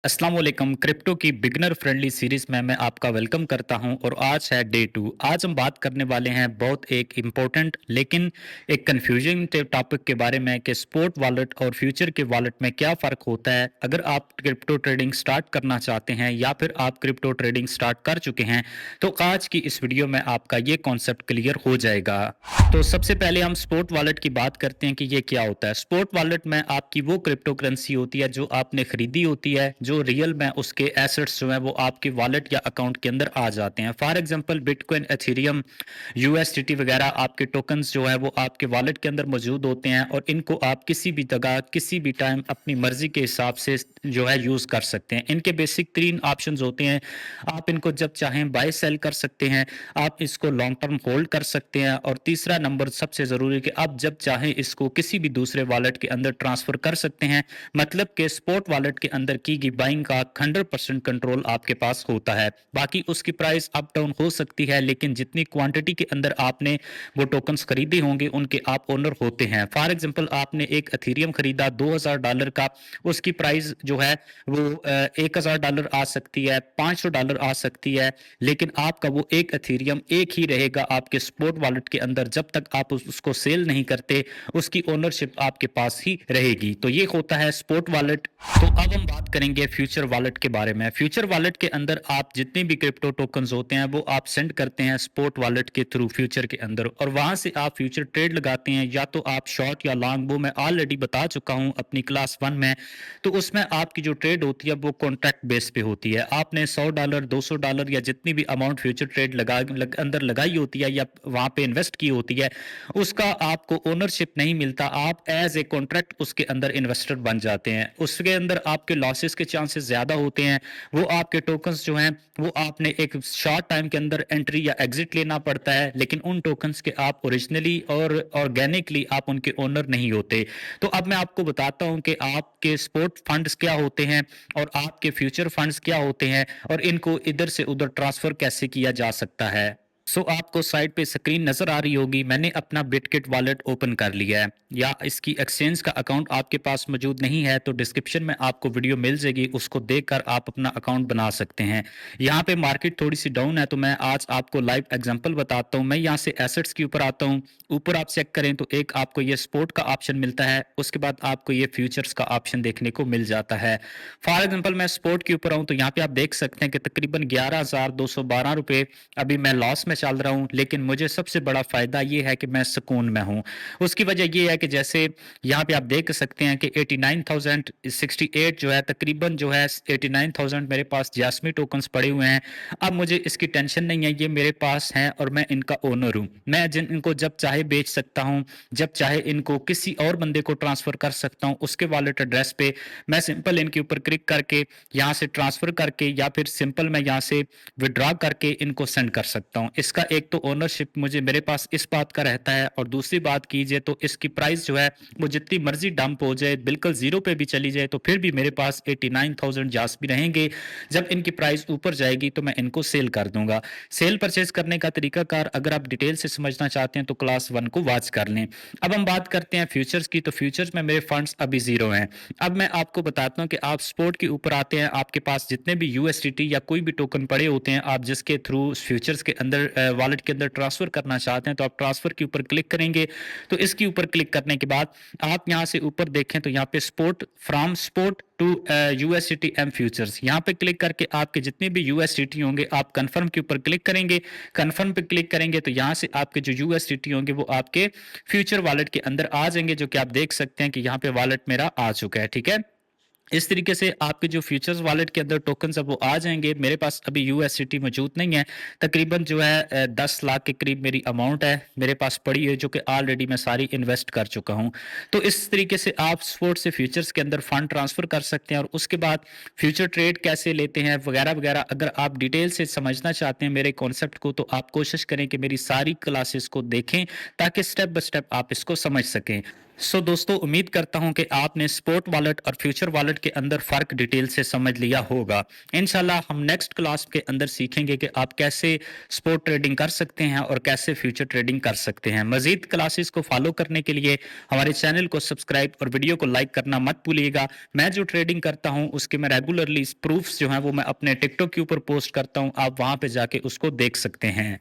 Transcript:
अस्सलाम वालेकुम। क्रिप्टो की बिगनर फ्रेंडली सीरीज में मैं आपका वेलकम करता हूं और आज है डे 2। आज हम बात करने वाले हैं बहुत एक इम्पोर्टेंट लेकिन एक कंफ्यूजिंग टॉपिक के बारे में कि स्पॉट वॉलेट और फ्यूचर के वॉलेट में क्या फ़र्क होता है। अगर आप क्रिप्टो ट्रेडिंग स्टार्ट करना चाहते हैं या फिर आप क्रिप्टो ट्रेडिंग स्टार्ट कर चुके हैं तो आज की इस वीडियो में आपका ये कॉन्सेप्ट क्लियर हो जाएगा। तो सबसे पहले हम स्पॉट वॉलेट की बात करते हैं कि ये क्या होता है। स्पॉट वॉलेट में आपकी वो क्रिप्टो करेंसी होती है जो आपने खरीदी होती है, जो रियल में उसके एसेट्स जो हैं वो आपके वॉलेट या अकाउंट के अंदर आ जाते हैं। For example bitcoin, Ethereum, USDT वगैरह आपके टोकन्स जो है वो आपके वॉलेट के अंदर मौजूद होते हैं और इनको आप किसी भी जगह किसी भी टाइम अपनी मर्जी के हिसाब से जो है यूज़ कर सकते हैं। इनके बेसिक 3 ऑप्शंस होते हैं। आप इनको जब चाहें बाय सेल कर सकते हैं, आप इसको लॉन्ग टर्म होल्ड कर सकते हैं और तीसरा नंबर सबसे ज़रूरी कि आप जब चाहें इसको किसी भी दूसरे वॉलेट के अंदर ट्रांसफ़र कर सकते हैं। मतलब कि स्पॉट वॉलेट के अंदर की गई बाइंग का 100% कंट्रोल आपके पास होता है। बाकी उसकी प्राइस अप डाउन हो सकती है, लेकिन जितनी क्वांटिटी के अंदर आपने वो टोकन्स खरीदे होंगे उनके आप ओनर होते हैं। फॉर एग्जांपल आपने एक एथेरियम खरीदा $2000 का, उसकी प्राइस जो है वो $1000 आ सकती है, $500 आ सकती है, लेकिन आपका वो एक एथेरियम एक ही रहेगा आपके स्पॉट वॉलेट के अंदर जब तक आप उसको सेल नहीं करते। उसकी ओनरशिप आपके पास ही रहेगी। तो ये होता है स्पॉट वॉलेट। तो अब हम बात करेंगे फ्यूचर वॉलेट के बारे में। फ्यूचर वॉलेट के अंदर आप जितने भी क्रिप्टो टोकन्स होते हैं वो आप सेंड करते हैं स्पॉट वॉलेट के थ्रू फ्यूचर के अंदर और वहां से आप फ्यूचर ट्रेड लगाते हैं, या तो आप शॉर्ट या लॉन्ग। वो मैं ऑलरेडी बता चुका हूं अपनी क्लास 1 में। तो उसमें आपकी जो ट्रेड होती है वो कॉन्ट्रैक्ट बेस पे होती है। आपने $100, $200 या जितनी भी अमाउंट फ्यूचर ट्रेड अंदर लगाई होती है या वहां पे इन्वेस्ट की होती है, उसका आपको ओनरशिप नहीं मिलता। आप एज ए कॉन्ट्रैक्ट उसके अंदर इन्वेस्टर बन जाते हैं। उसके अंदर आपके लॉसेस के चांसेस ज़्यादा होते हैं। वो आपके टोकन्स जो हैं वो आपने एक शॉर्ट टाइम के अंदर एंट्री या एग्जिट लेना पड़ता है, लेकिन उन टोकन्स के आप ओरिजिनली और ऑर्गेनिकली आप उनके ओनर नहीं होते। तो अब मैं आपको बताता हूं कि आपके स्पॉट फंड्स क्या होते हैं और आपके फ्यूचर फंड्स क्या होते हैं और इनको इधर से उधर ट्रांसफर कैसे किया जा सकता है। आपको साइड पे स्क्रीन नजर आ रही होगी। मैंने अपना बिटकिट वॉलेट ओपन कर लिया है, या इसकी एक्सचेंज का अकाउंट आपके पास मौजूद नहीं है तो डिस्क्रिप्शन में आपको वीडियो मिल जाएगी, उसको देखकर आप अपना अकाउंट बना सकते हैं। यहाँ पे मार्केट थोड़ी सी डाउन है तो मैं आज आपको लाइव एग्जांपल बताता हूँ। मैं यहाँ से एसेट्स के ऊपर आता हूँ। ऊपर आप चेक करें तो एक आपको ये स्पोर्ट का ऑप्शन मिलता है, उसके बाद आपको ये फ्यूचर्स का ऑप्शन देखने को मिल जाता है। फॉर एग्जाम्पल मैं स्पोर्ट के ऊपर आऊँ तो यहाँ पे आप देख सकते हैं कि तकरीबन 11,212 रुपये अभी मैं लॉस में चल रहा हूँ, लेकिन मुझे सबसे बड़ा फायदा ये है कि मैं सुकून में हूँ। उसकी वजह ये है कि जैसे यहाँ पे आप देख सकते हैं कि 89,068 जो है, तकरीबन जो है 89,000 मेरे पास जासमी टोकन्स पड़े हुए हैं। अब मुझे इसकी टेंशन नहीं है, ये मेरे पास हैं और मैं इनका ओनर हूँ। मैं इनको जब चाहे बेच सकता हूँ, जब चाहे इनको किसी और बंदे को ट्रांसफर कर सकता हूँ उसके वॉलेट एड्रेस पे। मैं सिंपल इनके ऊपर क्लिक करके यहाँ से ट्रांसफर करके या फिर सिंपल मैं यहाँ से विड्रॉ करके इनको सेंड कर सकता हूँ। इसका एक तो ओनरशिप मुझे मेरे पास इस बात का रहता है, और दूसरी बात कीजिए तो इसकी प्राइस जो है वो जितनी मर्जी डंप हो जाए, बिल्कुल जीरो पे भी चली जाए, तो फिर भी मेरे पास 89,000 जास भी रहेंगे। जब इनकी प्राइस ऊपर जाएगी तो मैं इनको सेल कर दूंगा। सेल परचेज करने का तरीकाकार अगर आप डिटेल से समझना चाहते हैं तो क्लास 1 को वॉच कर लें। अब हम बात करते हैं फ्यूचर्स की। तो फ्यूचर्स में मेरे फंड्स अभी जीरो हैं। अब मैं आपको बताता हूं कि आप स्पोर्ट के ऊपर आते हैं, आपके पास जितने भी यूएसडीटी या कोई भी टोकन पड़े होते हैं, आप जिसके थ्रू फ्यूचर्स के अंदर वॉलेट के अंदर ट्रांसफर करना चाहते हैं, तो आप ट्रांसफर के ऊपर क्लिक करेंगे। तो इसके ऊपर क्लिक करने के बाद आप यहां से ऊपर देखें तो यहाँ पे spot from spot to USDT M futures, यहाँ पे क्लिक करके आपके जितने भी यूएसडीटी होंगे आप कंफर्म के ऊपर क्लिक करेंगे। कंफर्म पे क्लिक करेंगे तो यहाँ से आपके जो यूएसडीटी होंगे वो आपके फ्यूचर वॉलेट के अंदर आ जाएंगे, जो कि आप देख सकते हैं कि यहाँ पे वॉलेट मेरा आ चुका है। ठीक है, इस तरीके से आपके जो फ्यूचर्स वॉलेट के अंदर टोकन्स अब वो आ जाएंगे। मेरे पास अभी यूएसडीटी मौजूद नहीं है। तकरीबन जो है 10 लाख के करीब मेरी अमाउंट है मेरे पास पड़ी है, जो कि ऑलरेडी मैं सारी इन्वेस्ट कर चुका हूं। तो इस तरीके से आप स्पोर्ट से फ्यूचर्स के अंदर फंड ट्रांसफर कर सकते हैं, और उसके बाद फ्यूचर ट्रेड कैसे लेते हैं वगैरह वगैरह अगर आप डिटेल से समझना चाहते हैं मेरे कॉन्सेप्ट को, तो आप कोशिश करें कि मेरी सारी क्लासेस को देखें ताकि स्टेप बाय स्टेप आप इसको समझ सकें। दोस्तों उम्मीद करता हूं कि आपने स्पॉट वॉलेट और फ्यूचर वॉलेट के अंदर फ़र्क डिटेल से समझ लिया होगा। इंशाल्लाह हम नेक्स्ट क्लास के अंदर सीखेंगे कि आप कैसे स्पॉट ट्रेडिंग कर सकते हैं और कैसे फ्यूचर ट्रेडिंग कर सकते हैं। मज़ीद क्लासेस को फॉलो करने के लिए हमारे चैनल को सब्सक्राइब और वीडियो को लाइक करना मत भूलिएगा। मैं जो ट्रेडिंग करता हूँ उसके मैं रेगुलरली प्रूफ्स जो हैं वो मैं अपने टिकटॉक के ऊपर पोस्ट करता हूँ, आप वहाँ पे जाके उसको देख सकते हैं।